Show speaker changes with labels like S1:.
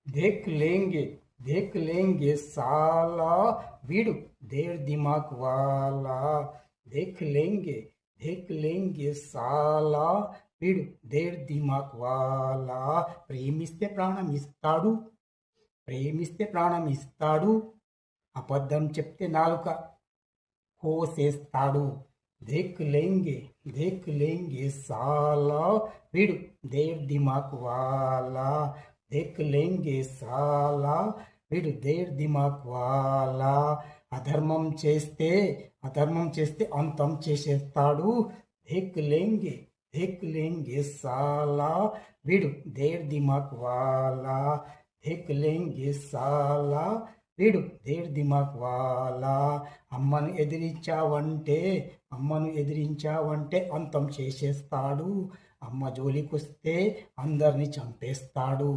S1: देख लेंगे साला వీడు దేర్ దిమాగ్ వాలా देख लेंगे साला వీడు దేర్ దిమాగ్ వాలా ప్రేమిస్తే ప్రాణం ఇస్తాడు అబద్ధం చెప్తే నాలుక కోసేస్తాడు देख लेंगे साला వీడు దేర్ దిమాగ్ వాలా देख लेंगे साला వీడు దేర్ దిమాగ్ వాలా అధర్మం చేస్తే అంతం చేసేస్తాడు देख लेंगे साला వీడు దేర్ దిమాగ్ వాలా देख लेंगे साला వీడు దేర్ దిమాగ్ వాలా అమ్మను ఎదిరించావంటే అంతం చేసేస్తాడు అమ్మ జోలికొస్తే అందరిని చంపేస్తాడు